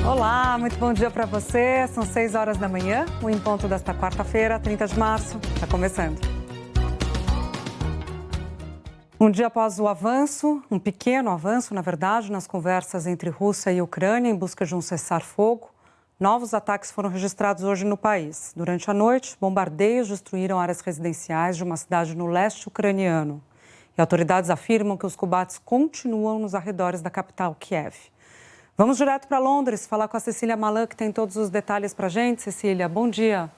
Olá, muito bom dia para você. São 6 horas da manhã, o Em Ponto desta quarta-feira, 30 de março. Está começando. Um dia após o avanço, um pequeno avanço, na verdade, nas conversas entre Rússia e Ucrânia em busca de um cessar-fogo, novos ataques foram registrados hoje no país. Durante a noite, bombardeios destruíram áreas residenciais de uma cidade no leste ucraniano. E autoridades afirmam que os combates continuam nos arredores da capital, Kiev. Vamos direto para Londres falar com a Cecília Malan, que tem todos os detalhes para a gente. Cecília, bom dia.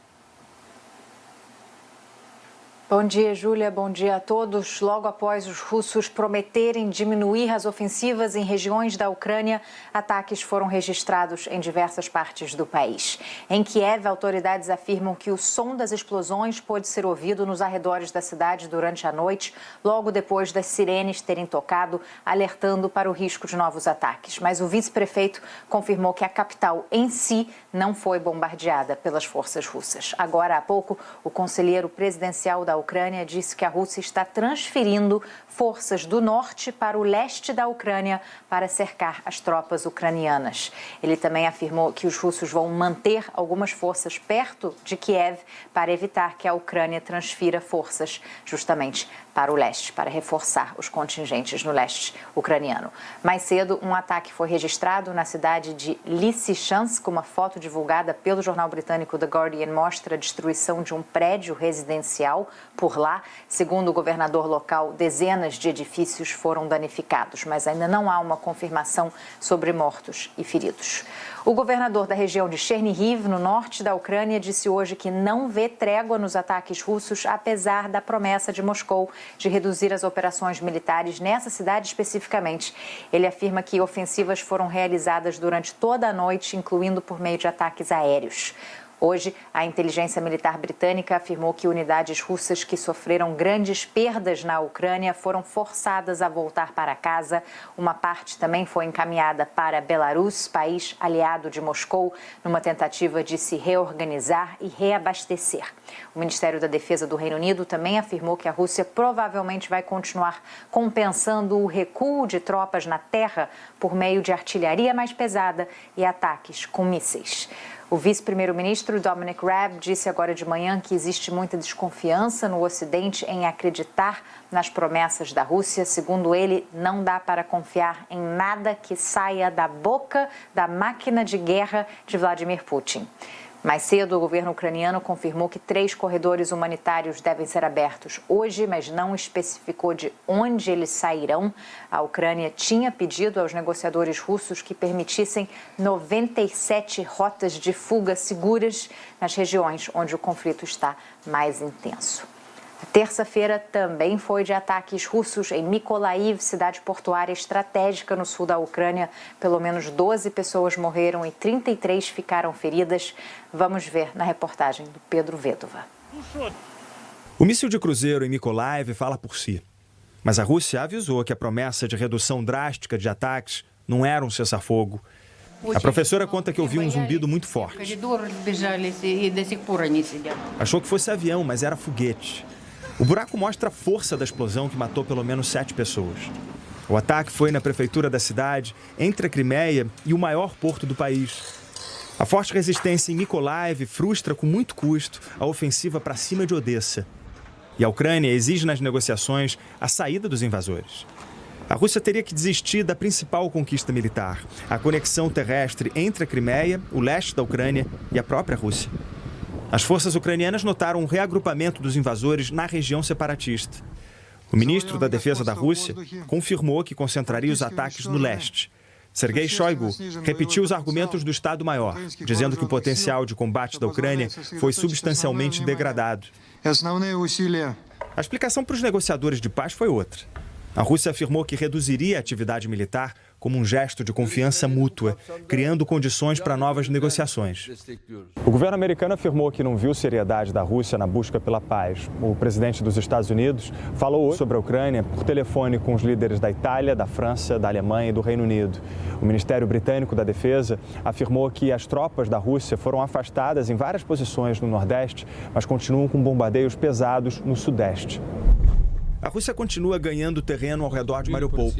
Bom dia, Júlia. Bom dia a todos. Logo após os russos prometerem diminuir as ofensivas em regiões da Ucrânia, ataques foram registrados em diversas partes do país. Em Kiev, autoridades afirmam que o som das explosões pôde ser ouvido nos arredores da cidade durante a noite, logo depois das sirenes terem tocado, alertando para o risco de novos ataques. Mas o vice-prefeito confirmou que a capital em si não foi bombardeada pelas forças russas. Agora há pouco, o conselheiro presidencial da Ucrânia disse que a Rússia está transferindo forças do norte para o leste da Ucrânia para cercar as tropas ucranianas. Ele também afirmou que os russos vão manter algumas forças perto de Kiev para evitar que a Ucrânia transfira forças justamente para o leste, para reforçar os contingentes no leste ucraniano. Mais cedo, um ataque foi registrado na cidade de Lysychansk. Uma foto divulgada pelo jornal britânico The Guardian mostra a destruição de um prédio residencial por lá. Segundo o governador local, dezenas de edifícios foram danificados, mas ainda não há uma confirmação sobre mortos e feridos. O governador da região de Chernihiv, no norte da Ucrânia, disse hoje que não vê trégua nos ataques russos, apesar da promessa de Moscou de reduzir as operações militares nessa cidade especificamente. Ele afirma que ofensivas foram realizadas durante toda a noite, incluindo por meio de ataques aéreos. Hoje, a inteligência militar britânica afirmou que unidades russas que sofreram grandes perdas na Ucrânia foram forçadas a voltar para casa. Uma parte também foi encaminhada para Belarus, país aliado de Moscou, numa tentativa de se reorganizar e reabastecer. O Ministério da Defesa do Reino Unido também afirmou que a Rússia provavelmente vai continuar compensando o recuo de tropas na terra por meio de artilharia mais pesada e ataques com mísseis. O vice-primeiro-ministro Dominic Raab disse agora de manhã que existe muita desconfiança no Ocidente em acreditar nas promessas da Rússia. Segundo ele, não dá para confiar em nada que saia da boca da máquina de guerra de Vladimir Putin. Mais cedo, o governo ucraniano confirmou que 3 corredores humanitários devem ser abertos hoje, mas não especificou de onde eles sairão. A Ucrânia tinha pedido aos negociadores russos que permitissem 97 rotas de fuga seguras nas regiões onde o conflito está mais intenso. A terça-feira também foi de ataques russos em Mykolaiv, cidade portuária estratégica no sul da Ucrânia. Pelo menos 12 pessoas morreram e 33 ficaram feridas. Vamos ver na reportagem do Pedro Vedova. O míssil de cruzeiro em Mykolaiv fala por si. Mas a Rússia avisou que a promessa de redução drástica de ataques não era um cessar-fogo. A professora conta que ouviu um zumbido muito forte. Achou que fosse avião, mas era foguete. O buraco mostra a força da explosão que matou pelo menos 7 pessoas. O ataque foi na prefeitura da cidade, entre a Crimeia e o maior porto do país. A forte resistência em Mykolaiv frustra com muito custo a ofensiva para cima de Odessa. E a Ucrânia exige nas negociações a saída dos invasores. A Rússia teria que desistir da principal conquista militar, a conexão terrestre entre a Crimeia, o leste da Ucrânia e a própria Rússia. As forças ucranianas notaram um reagrupamento dos invasores na região separatista. O ministro da Defesa da Rússia confirmou que concentraria os ataques no leste. Sergei Shoigu repetiu os argumentos do Estado-Maior, dizendo que o potencial de combate da Ucrânia foi substancialmente degradado. A explicação para os negociadores de paz foi outra. A Rússia afirmou que reduziria a atividade militar como um gesto de confiança mútua, criando condições para novas negociações. O governo americano afirmou que não viu seriedade da Rússia na busca pela paz. O presidente dos Estados Unidos falou sobre a Ucrânia por telefone com os líderes da Itália, da França, da Alemanha e do Reino Unido. O Ministério Britânico da Defesa afirmou que as tropas da Rússia foram afastadas em várias posições no Nordeste, mas continuam com bombardeios pesados no Sudeste. A Rússia continua ganhando terreno ao redor de Mariupol.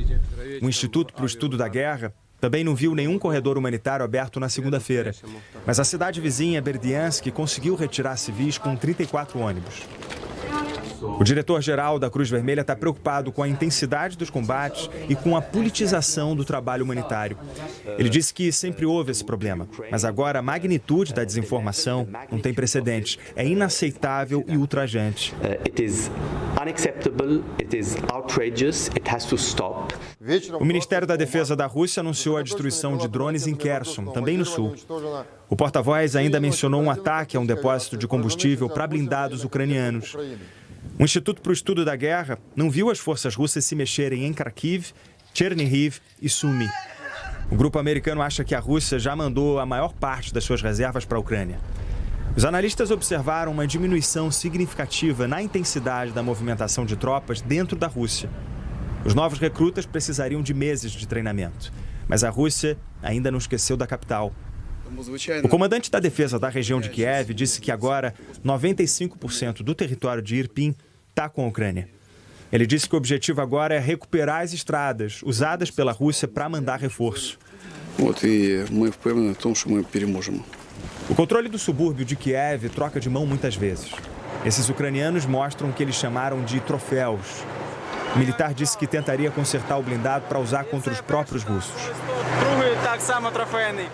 O Instituto para o Estudo da Guerra Também não viu nenhum corredor humanitário aberto na segunda-feira. Mas a cidade vizinha, Berdiansk, conseguiu retirar civis com 34 ônibus. O diretor-geral da Cruz Vermelha está preocupado com a intensidade dos combates e com a politização do trabalho humanitário. Ele disse que sempre houve esse problema, mas agora a magnitude da desinformação não tem precedentes. É inaceitável e ultrajante. O Ministério da Defesa da Rússia anunciou a destruição de drones em Kherson, também no sul. O porta-voz ainda mencionou um ataque a um depósito de combustível para blindados ucranianos. O Instituto para o Estudo da Guerra não viu as forças russas se mexerem em Kharkiv, Chernihiv e Sumy. O grupo americano acha que a Rússia já mandou a maior parte das suas reservas para a Ucrânia. Os analistas observaram uma diminuição significativa na intensidade da movimentação de tropas dentro da Rússia. Os novos recrutas precisariam de meses de treinamento, mas a Rússia ainda não esqueceu da capital. O comandante da defesa da região de Kiev disse que agora 95% do território de Irpin está com a Ucrânia. Ele disse que o objetivo agora é recuperar as estradas usadas pela Rússia para mandar reforço. O controle do subúrbio de Kiev troca de mão muitas vezes. Esses ucranianos mostram o que eles chamaram de troféus. O militar disse que tentaria consertar o blindado para usar contra os próprios russos.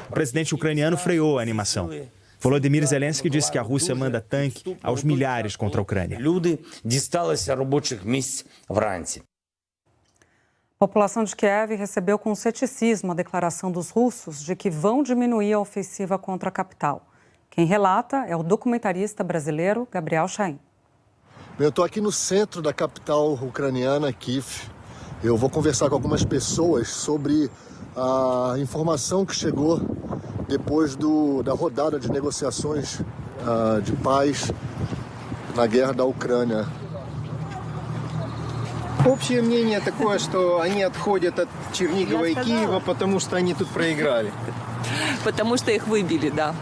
O presidente ucraniano freou a animação. Volodymyr Zelensky disse que a Rússia manda tanque aos milhares contra a Ucrânia. A população de Kiev recebeu com ceticismo a declaração dos russos de que vão diminuir a ofensiva contra a capital. Quem relata é o documentarista brasileiro Gabriel Chaim. Eu estou aqui no centro da capital ucraniana, Kiev. Eu vou conversar com algumas pessoas sobre a informação que chegou depois da rodada de negociações de paz na guerra da Ucrânia. Общее мнение такое, что они отходят от Чернигова и Киева, потому что они тут проиграли. Потому что их выбили, да.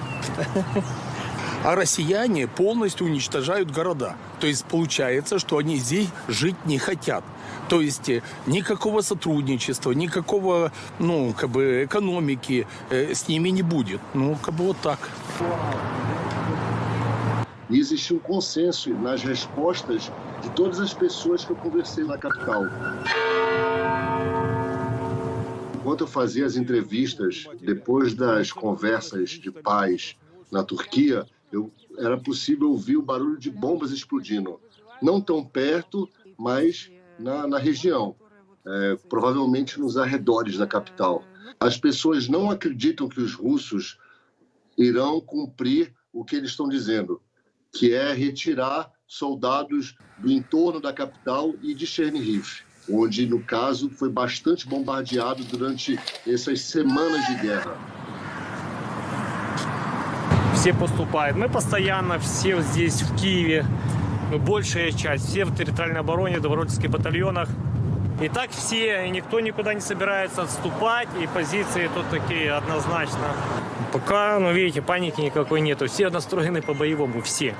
А россияне полностью уничтожают города. То есть получается, что они здесь жить не хотят. То есть никакого сотрудничества, никакого, экономики с ними не будет. Вот так. E existiu consenso nas respostas de todas as pessoas que eu conversei na capital. Enquanto eu fazia as entrevistas, depois das conversas de paz na Turquia, era possível ouvir o barulho de bombas explodindo. Não tão perto, mas na região, provavelmente nos arredores da capital. As pessoas não acreditam que os russos irão cumprir o que eles estão dizendo, que é retirar soldados do entorno da capital e de Chernihiv, onde, no caso, foi bastante bombardeado durante essas semanas de guerra. Все поступают. Мы постоянно все здесь, в Киеве, большая часть, все в территориальной обороне, в добровольческих батальонах. И так все, и никто никуда не собирается отступать, и позиции тут такие однозначно. Пока, видите, паники никакой нету, все настроены по-боевому, все.